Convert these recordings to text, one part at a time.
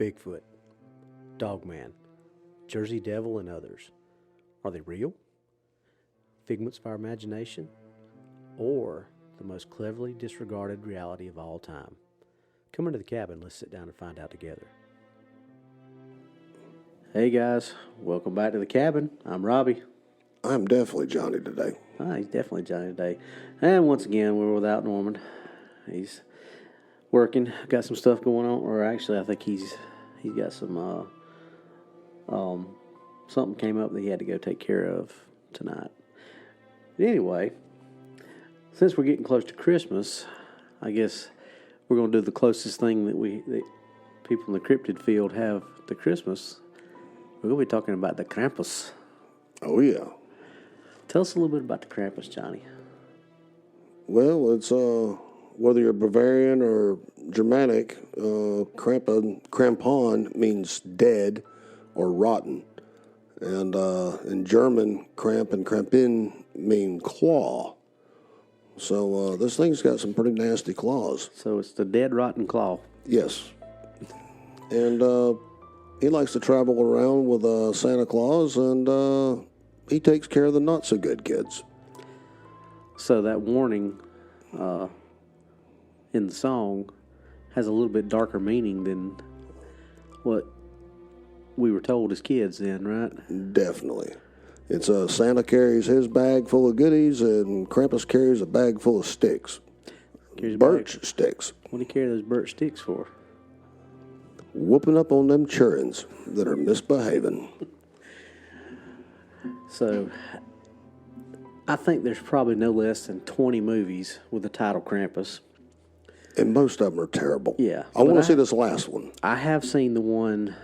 Bigfoot, Dogman, Jersey Devil, and others. Are they real? Figments of our imagination? Or the most cleverly disregarded reality of all time? Come into the cabin, let's sit down and find out together. Hey guys, welcome back to the cabin. I'm Robbie. I'm definitely Johnny today. He's definitely Johnny today. And once again, we're without Norman. He's working, got some stuff going on, or actually I think he's got some something came up that he had to go take care of tonight. But anyway, since we're getting close to Christmas, I guess we're going to do the closest thing that people in the cryptid field have to Christmas. We're going to be talking about the Krampus. Oh, yeah. Tell us a little bit about the Krampus, Johnny. Well, it's whether you're Bavarian or Germanic, Krampon means dead or rotten. And in German, Kramp and Krampin mean claw. So this thing's got some pretty nasty claws. So it's the dead, rotten claw. Yes. And he likes to travel around with Santa Claus, and he takes care of the not-so-good kids. So that warning in the song has a little bit darker meaning than what we were told as kids then, right? Definitely. It's Santa carries his bag full of goodies, and Krampus carries a bag full of sticks. Birch sticks. What do you carry those birch sticks for? Whooping up on them churns that are misbehaving. So, I think there's probably no less than 20 movies with the title Krampus. And most of them are terrible. Yeah. I want to see this last one. I have seen the one,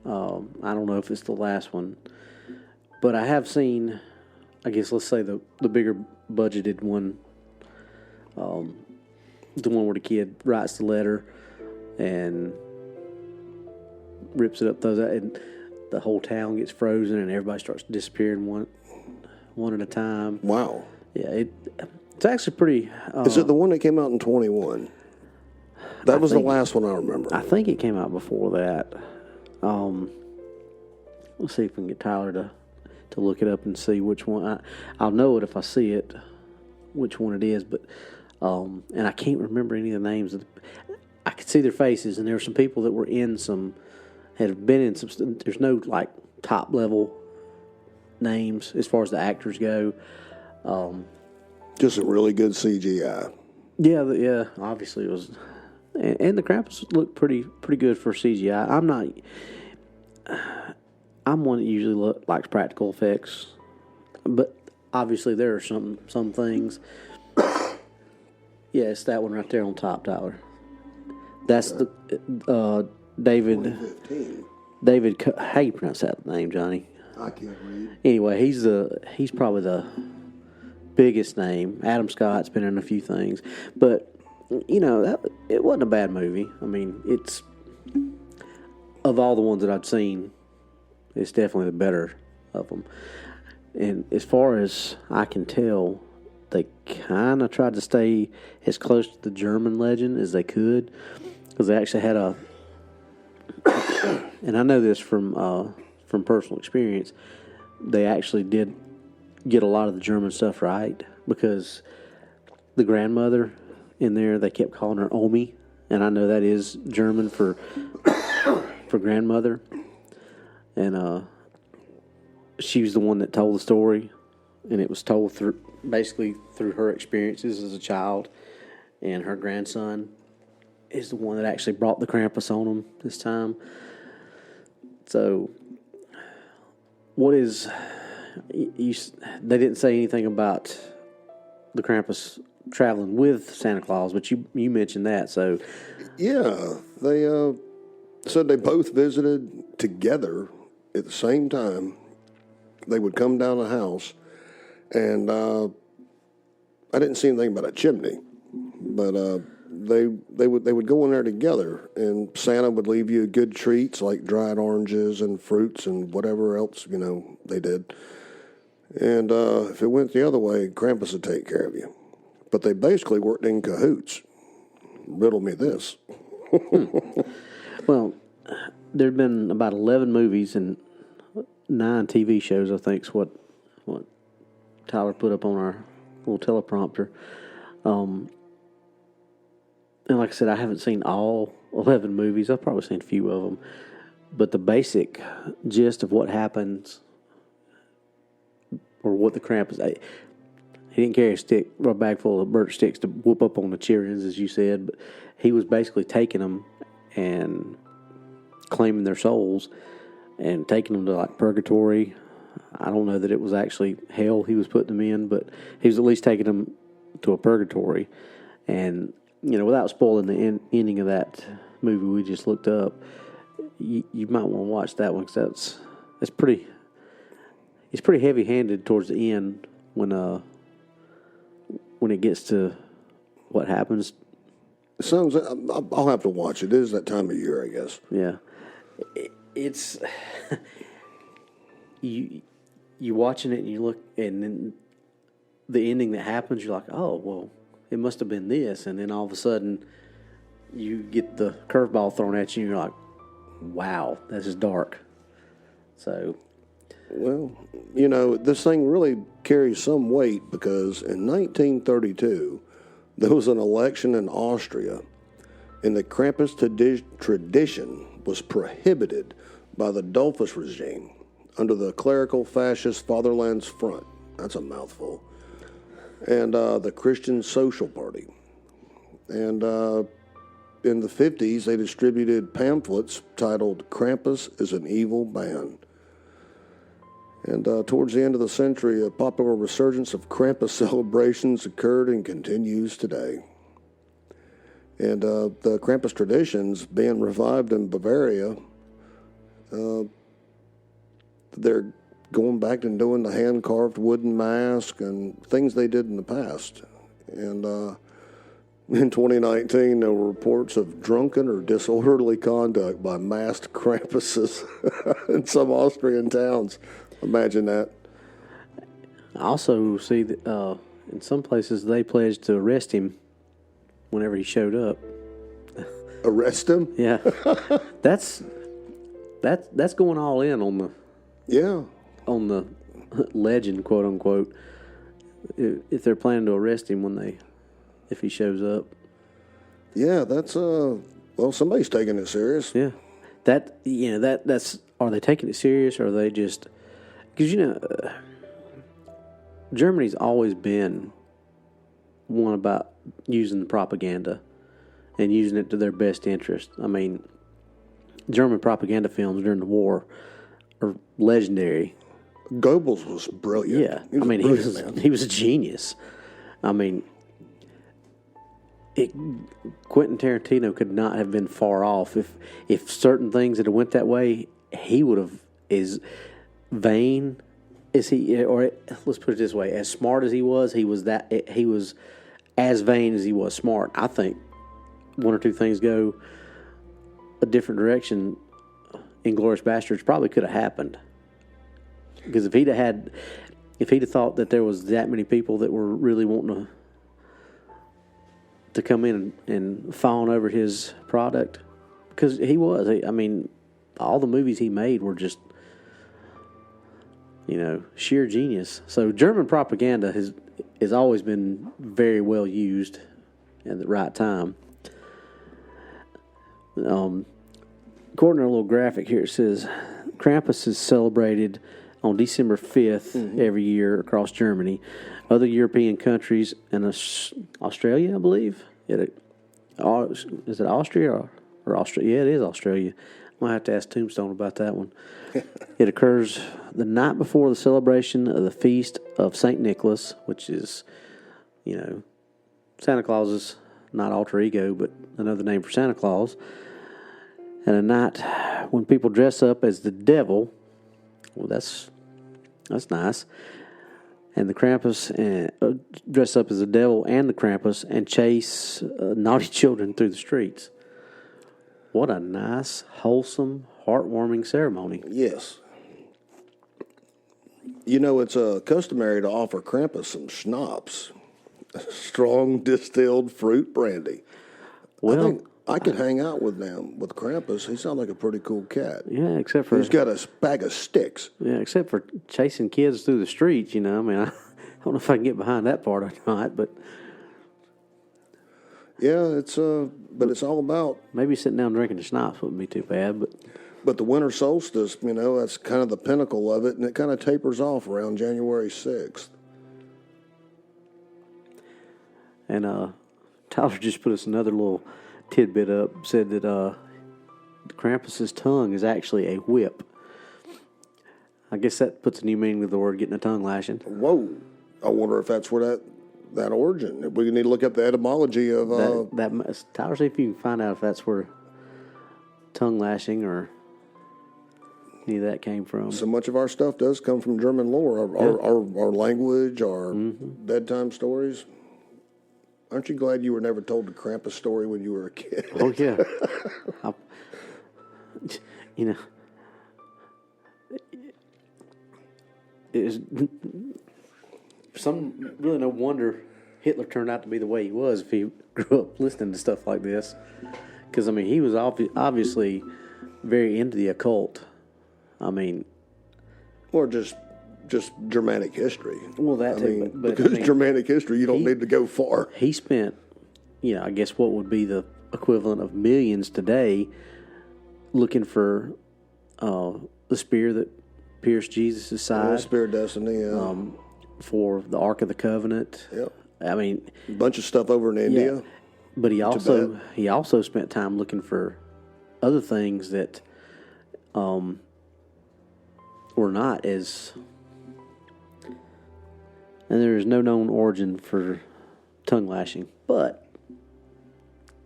I don't know if it's the last one, but I have seen, I guess let's say the bigger budgeted one, the one where the kid writes the letter and rips it up, throws it, and the whole town gets frozen and everybody starts disappearing one at a time. Wow. Yeah, it's actually pretty... Is it the one that came out in 21? That was the last one I remember. I think it came out before that. Let's see if we can get Tyler to look it up and see which one. I'll know it if I see it, which one it is, but and I can't remember any of the names. I could see their faces, and there were some people that were had been in some. There's no like top level names as far as the actors go. Just a really good CGI. Yeah. Obviously, it was, and the Krampus looked pretty good for CGI. I'm one that usually likes practical effects, but obviously there are some things. Yeah, it's that one right there on top, Tyler. That's the David. 2015. David, how you pronounce that name, Johnny? I can't read. Anyway, he's probably the biggest name. Adam Scott's been in a few things, but it wasn't a bad movie. I mean, it's of all the ones that I've seen, it's definitely the better of them. And as far as I can tell, they kind of tried to stay as close to the German legend as they could, because they actually had and I know this from personal experience, they actually did get a lot of the German stuff right, because the grandmother in there, they kept calling her Omi, and I know that is German for grandmother, and she was the one that told the story, and it was told through her experiences as a child, and her grandson is the one that actually brought the Krampus on them this time. So, what is... they didn't say anything about the Krampus traveling with Santa Claus, but you mentioned that, so... Yeah, they said they both visited together at the same time. They would come down the house, and I didn't see anything about a chimney, but they would go in there together, and Santa would leave you good treats like dried oranges and fruits and whatever else they did. And if it went the other way, Krampus would take care of you. But they basically worked in cahoots. Riddle me this. Well, there've been about 11 movies and 9 TV shows, I think, is what Tyler put up on our little teleprompter. And like I said, I haven't seen all 11 movies. I've probably seen a few of them. But the basic gist of what happens, or what the Krampus, he didn't carry a bag full of birch sticks to whoop up on the Cheerians, as you said, but he was basically taking them and claiming their souls and taking them to like purgatory. I don't know that it was actually hell he was putting them in, but he was at least taking them to a purgatory. And, without spoiling the ending of that movie we just looked up, you might want to watch that one, because it's pretty heavy-handed towards the end when it gets to what happens. It sounds. I'll have to watch it. It is that time of year, I guess. Yeah, it's you watching it and you look, and then the ending that happens, you're like, oh well, it must have been this, and then all of a sudden you get the curveball thrown at you, and you're like, wow, this is dark. So, well, this thing really carries some weight, because in 1932 there was an election in Austria, and the Krampus tradition was prohibited by the Dollfuss regime under the clerical fascist Fatherland's Front. That's a mouthful. And the Christian Social Party. And in the 50s, they distributed pamphlets titled "Krampus is an Evil Man." And towards the end of the century, a popular resurgence of Krampus celebrations occurred and continues today. And the Krampus traditions being revived in Bavaria, they're going back and doing the hand-carved wooden mask and things they did in the past. And in 2019, there were reports of drunken or disorderly conduct by masked Krampuses in some Austrian towns. Imagine that. I also see that in some places they pledged to arrest him whenever he showed up. Arrest him? Yeah, that's going all in on the legend, quote unquote. If they're planning to arrest him if he shows up. Yeah, that's somebody's taking it serious. Yeah, that's are they taking it serious, or are they just? Because, Germany's always been one about using the propaganda and using it to their best interest. I mean, German propaganda films during the war are legendary. Goebbels was brilliant. Yeah, he was a genius. I mean, Quentin Tarantino could not have been far off. If certain things had went that way, he would have vain as he, or let's put it this way, as smart as he was as vain as he was smart. I think one or two things go a different direction. Inglourious Bastards probably could have happened, because if he'd have thought that there was that many people that were really wanting to come in and fawn over his product, because he was. All the movies he made were just, sheer genius. So German propaganda has always been very well used at the right time. According to our little graphic here, it says Krampus is celebrated on December 5th every year across Germany. Other European countries and Australia, I believe. Is it Austria or Australia? Yeah, it is Australia. I might have to ask Tombstone about that one. It occurs the night before the celebration of the feast of St. Nicholas, which is, Santa Claus's not alter ego, but another name for Santa Claus. And a night when people dress up as the devil. Well, that's nice. And the Krampus dress up as the devil and the Krampus and chase naughty children through the streets. What a nice, wholesome, heartwarming ceremony. Yes. It's customary to offer Krampus some schnapps, strong distilled fruit brandy. Well, I I could hang out with them with Krampus. He sounds like a pretty cool cat. Yeah, except for He's got a bag of sticks. yeah, except for chasing kids through the streets. You know, I mean, I don't know if I can get behind that part or not, but Yeah, but it's all about. maybe sitting down drinking the schnapps wouldn't be too bad. But the winter solstice, that's kind of the pinnacle of it, and it kind of tapers off around January 6th. And Tyler just put us another little tidbit up. Said that Krampus's tongue is actually a whip. I guess that puts a new meaning to the word getting a tongue lashing. Whoa! I wonder if that's where that origin. We need to look up the etymology of Tyler, see if you can find out if that's where tongue lashing or any of that came from. So much of our stuff does come from German lore, our language, our bedtime stories. Aren't you glad you were never told the Krampus story when you were a kid? Oh yeah, you know, it was really no wonder Hitler turned out to be the way he was if he grew up listening to stuff like this. Because I mean, he was obviously very into the occult. I mean, or just Germanic history. Well, that too. But because Germanic history, you don't need to go far. He spent, I guess what would be the equivalent of millions today looking for the spear that pierced Jesus' side. Spear of Destiny, yeah. For the Ark of the Covenant. Yep. I mean, a bunch of stuff over in India. Yeah, but he also spent time looking for other things that were not as. And there is no known origin for tongue lashing, but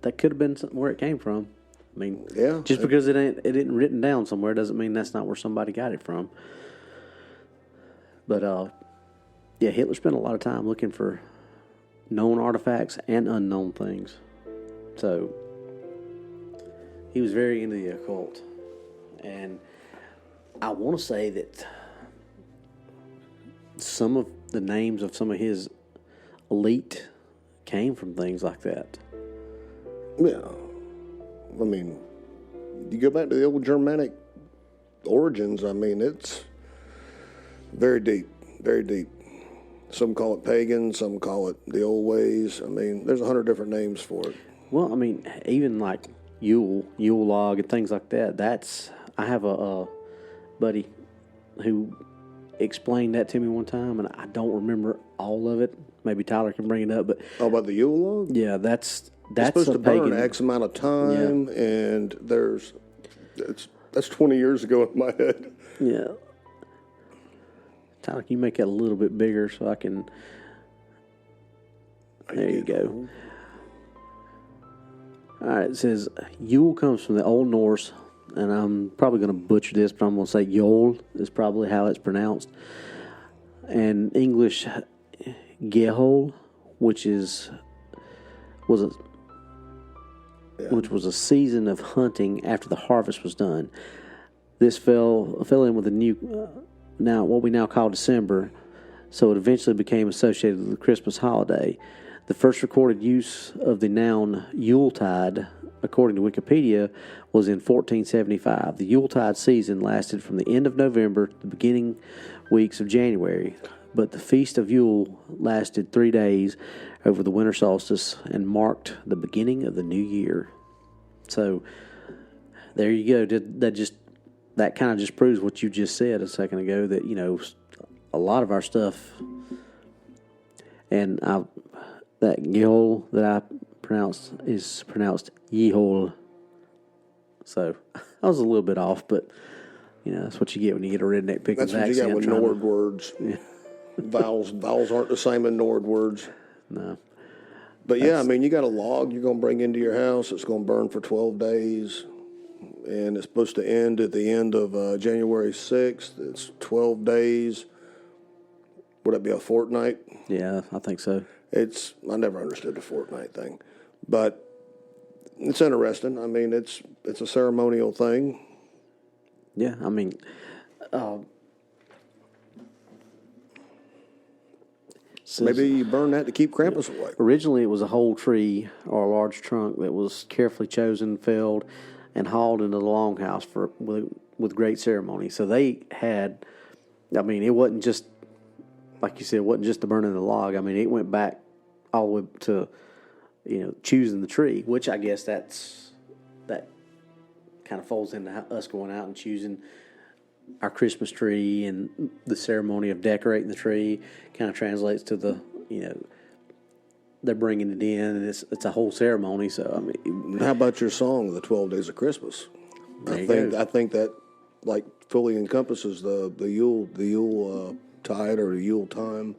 that could have been where it came from. I mean, just because it isn't written down somewhere doesn't mean that's not where somebody got it from. But Hitler spent a lot of time looking for known artifacts and unknown things. So he was very into the occult, and I want to say that some of the names of some of his elite came from things like that. Yeah. I mean, you go back to the old Germanic origins, I mean, it's very deep, very deep. Some call it pagan, some call it the old ways. I mean, there's 100 different names for it. Well, I mean, even like Yule log and things like that, I have a buddy who explained that to me one time, and I don't remember all of it. Maybe Tyler can bring it up, but about the Yule log? Yeah, that's supposed to pagan. burn X amount of time, and that's 20 years ago in my head. Yeah, Tyler, can you make that a little bit bigger so I can? There you go. All right, it says Yule comes from the Old Norse. And I'm probably going to butcher this, but I'm going to say Yol is probably how it's pronounced. And English, Gehol, which was a season of hunting after the harvest was done. This fell in with the new, now what we now call December, so it eventually became associated with the Christmas holiday. The first recorded use of the noun Yuletide, according to Wikipedia, was in 1475. The Yuletide season lasted from the end of November to the beginning weeks of January, but the Feast of Yule lasted 3 days over the winter solstice and marked the beginning of the new year. So there you go. That kind of just proves what you just said a second ago, that a lot of our stuff, and that Yule that I pronounced is pronounced Yehol. So I was a little bit off, but that's what you get when you get a redneck Pickens accent. That's what you get with Nord words. Yeah. Vowels aren't the same in Nord words. No. But I mean, you got a log you're going to bring into your house. It's going to burn for 12 days, and it's supposed to end at the end of January 6th. It's 12 days. Would that be a fortnight? Yeah, I think so. I never understood the fortnight thing, but it's interesting. I mean, it's a ceremonial thing. Yeah, I mean, Maybe you burn that to keep Krampus away. Originally, it was a whole tree or a large trunk that was carefully chosen, felled, and hauled into the longhouse with great ceremony. So they had, I mean, it wasn't just, like you said, it wasn't just the burning of the log. I mean, it went back all the way to, choosing the tree, which I guess that kind of falls into us going out and choosing our Christmas tree, and the ceremony of decorating the tree kind of translates to the, they're bringing it in, and it's a whole ceremony. So I mean, how about your song, "The 12 Days of Christmas"? I think that like fully encompasses the Yule tide or the Yule time.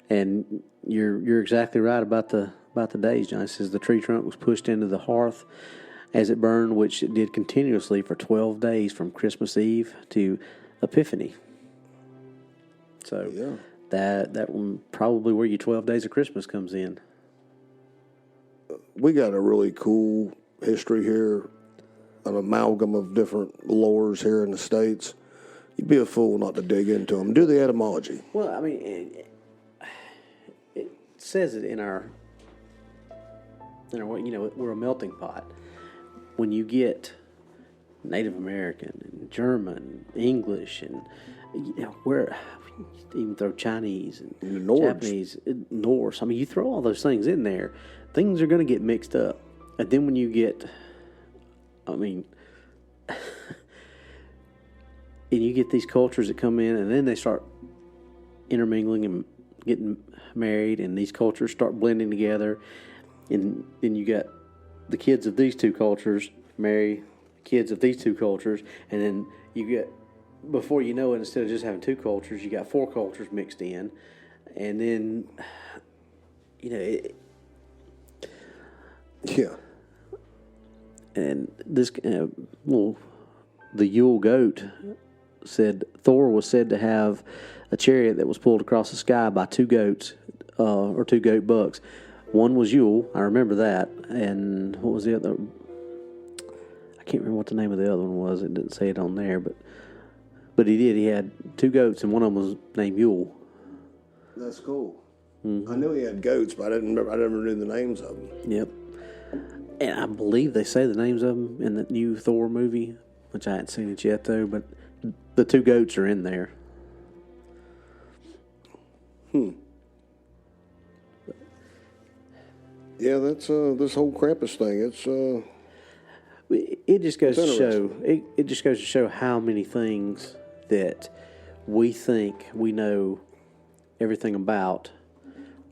And you're exactly right about the days, John. It says the tree trunk was pushed into the hearth as it burned, which it did continuously for 12 days from Christmas Eve to Epiphany. So yeah, that one probably where your 12 days of Christmas comes in. We got a really cool history here, an amalgam of different lores here in the States. You'd be a fool not to dig into them. Do the etymology. Well, I mean, it says it in our, we're a melting pot. When you get Native American and German, English, and where even throw Chinese and Japanese, Norse. I mean, you throw all those things in there, things are going to get mixed up. And then when you get, and you get these cultures that come in, and then they start intermingling and getting married, and these cultures start blending together, and then you got the kids of these two cultures marry kids of these two cultures, and then you get, before you know it, instead of just having two cultures, you got four cultures mixed in, and then, yeah. And this, the Yule goat said Thor was said to have a chariot that was pulled across the sky by two goats, or two goat bucks. One was Yule, I remember that, and what was the other? I can't remember what the name of the other one was. It didn't say it on there, but he did. He had two goats, and one of them was named Yule. That's cool. Mm-hmm. I knew he had goats, but I never knew the names of them. Yep. And I believe they say the names of them in the new Thor movie, which I hadn't seen it yet, though, but the two goats are in there. Yeah, that's this whole Krampus thing. It just goes to show. It just goes to show how many things that we think we know everything about,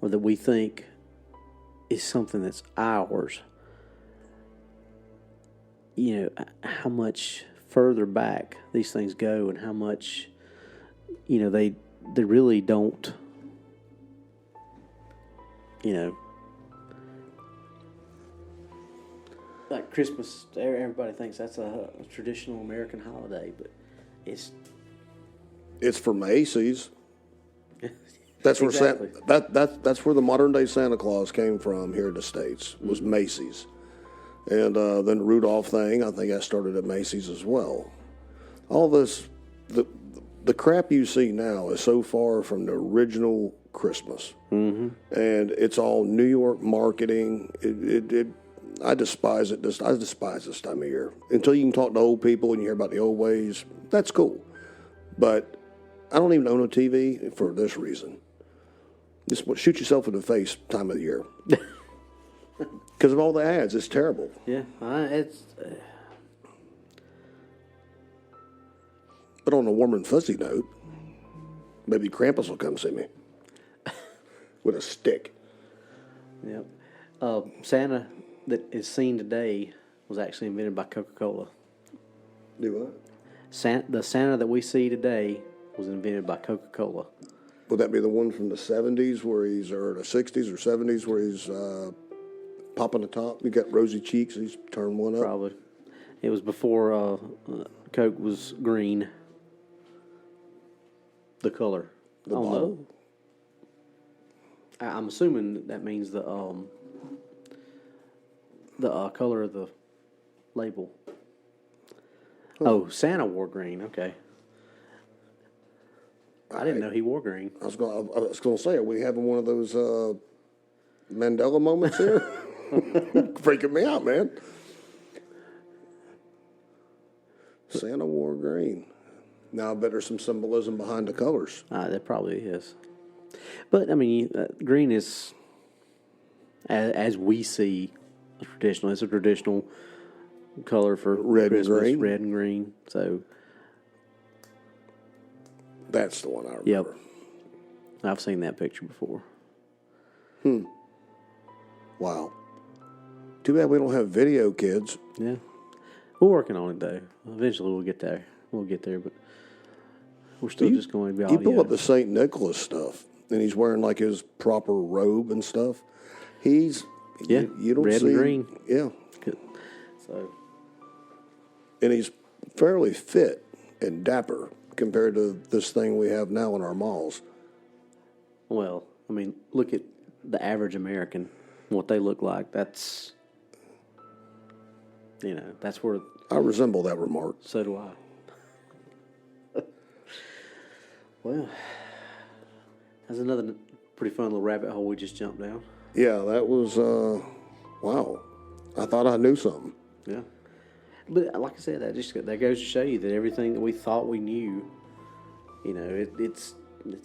or that we think is something that's ours. How much further back these things go, and how much, they really don't. Like Christmas, everybody thinks that's a traditional American holiday, but it's for Macy's. That's where exactly. That's where the modern day Santa Claus came from here in the States, was Macy's, and then the Rudolph thing. I think I started at Macy's as well. All this, the crap you see now is so far from the original Christmas, and it's all New York marketing. I despise it. I despise this time of year. Until you can talk to old people and you hear about the old ways, that's cool. But I don't even own a TV for this reason. Just shoot yourself in the face time of the year. Because of all the ads, it's terrible. Yeah, it's... But on a warm and fuzzy note, maybe Krampus will come see me. With a stick. Yep. Santa that is seen today was actually invented by Coca-Cola. Do what? The Santa that we see today was invented by Coca-Cola. Would that be the one from the 70s or the 60s or 70s where he's popping the top? You got rosy cheeks, he's turned one up? Probably. It was before Coke was green. The color. The bottle? I'm assuming that means the color of the label. Oh, Santa wore green. Okay. I didn't know he wore green. I was going to say, are we having one of those Mandela moments here? Freaking me out, man. Santa wore green. Now I bet there's some symbolism behind the colors. There probably is. But, I mean, green is, as we see, traditional. It's a traditional color for Red and Christmas, green? red and green. So, That's the one I remember. yep. I've seen that picture before. Wow. Too bad we don't have video, kids. Yeah. We're working on it, though. Eventually we'll get there. But we're still just going to be You audio. pull up the St. Nicholas stuff, and he's wearing like his proper robe and stuff. He's you don't red see and green. Yeah, So, and he's fairly fit and dapper compared to this thing we have now in our malls. well, I mean, look at the average American, what they look like. That's, that's where, I resemble that remark. so do I. Well, that's another pretty fun little rabbit hole we just jumped down. Yeah, that was wow. I thought I knew something. Yeah. But like I said, that goes to show you that everything that we thought we knew, it's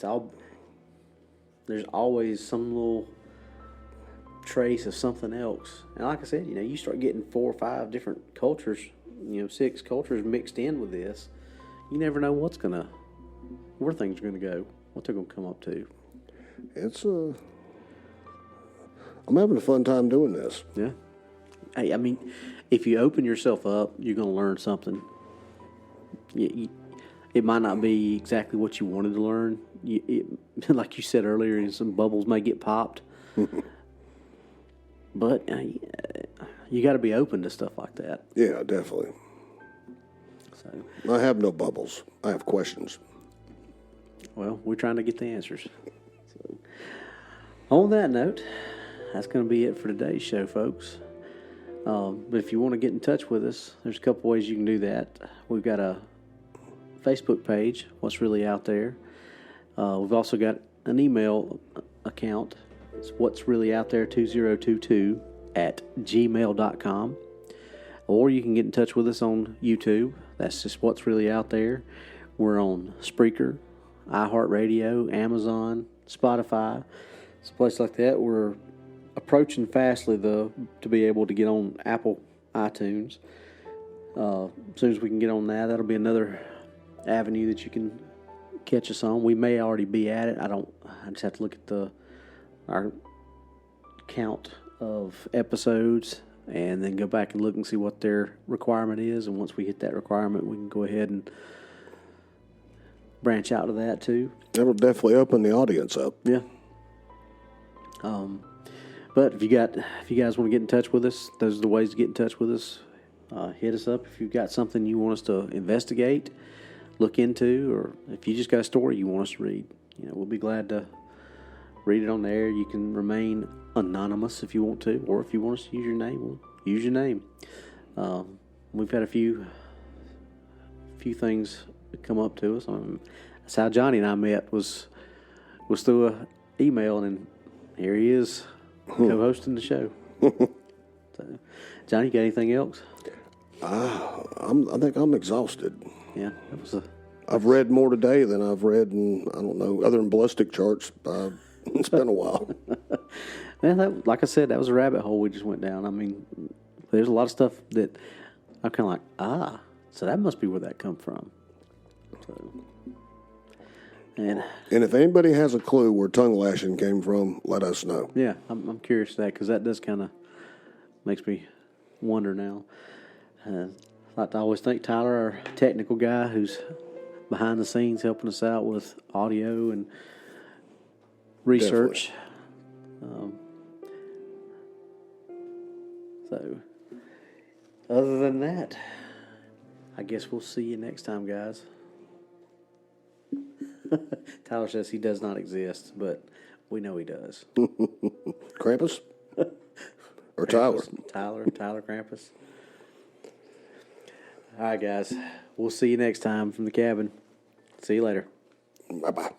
all, there's always some little trace of something else. And like I said, you start getting 4 or 5 different cultures, 6 cultures mixed in with this. You never know where things are gonna go, what they're gonna come up to. It's I'm having a fun time doing this. Yeah. Hey, I mean, if you open yourself up, you're gonna learn something. It might not be exactly what you wanted to learn. Like you said earlier, some bubbles may get popped. But you got to be open to stuff like that. Yeah, definitely. So, I have no bubbles. I have questions. well, we're trying to get the answers. So, on that note, that's going to be it for today's show, folks. But if you want to get in touch with us, there's a couple ways you can do that. We've got a Facebook page, What's Really Out There. We've also got an email account. It's What's Really Out There 2022 at gmail.com. Or you can get in touch with us on YouTube. That's just What's Really Out There. We're on Spreaker, iHeartRadio, Amazon, Spotify. It's a place like that. We're approaching fastly, though, to be able to get on Apple iTunes. As soon as we can get on that, that'll be another avenue that you can catch us on. We may already be at it. I just have to look at our count of episodes and then go back and look and see what their requirement is. And once we hit that requirement, we can go ahead and branch out to that too. That'll definitely open the audience up. Yeah. But if you guys want to get in touch with us, those are the ways to get in touch with us. Hit us up if you've got something you want us to investigate, look into, or if you just got a story you want us to read. We'll be glad to read it on the air. You can remain anonymous if you want to, or if you want us to use your name, we'll use your name. We've had a few things come up to us. That's how Johnny and I met, was through an email, and here he is co-hosting the show. So, Johnny, you got anything else? I think I'm exhausted. Yeah, that was I've read more today than I've read in, I don't know, other than ballistic charts. It's been a while. Well, like I said, that was a rabbit hole we just went down. I mean, there's a lot of stuff that I'm kind of like, so that must be where that come from. So, and if anybody has a clue where tongue lashing came from, let us know. Yeah, I'm curious to that, because that does kind of makes me wonder now. I like to always thank Tyler, our technical guy, who's behind the scenes helping us out with audio and research. So, other than that, I guess we'll see you next time, guys. Tyler says he does not exist, but we know he does. Krampus? Or Krampus, Tyler? Tyler Krampus. All right, guys. We'll see you next time from the cabin. See you later. Bye bye.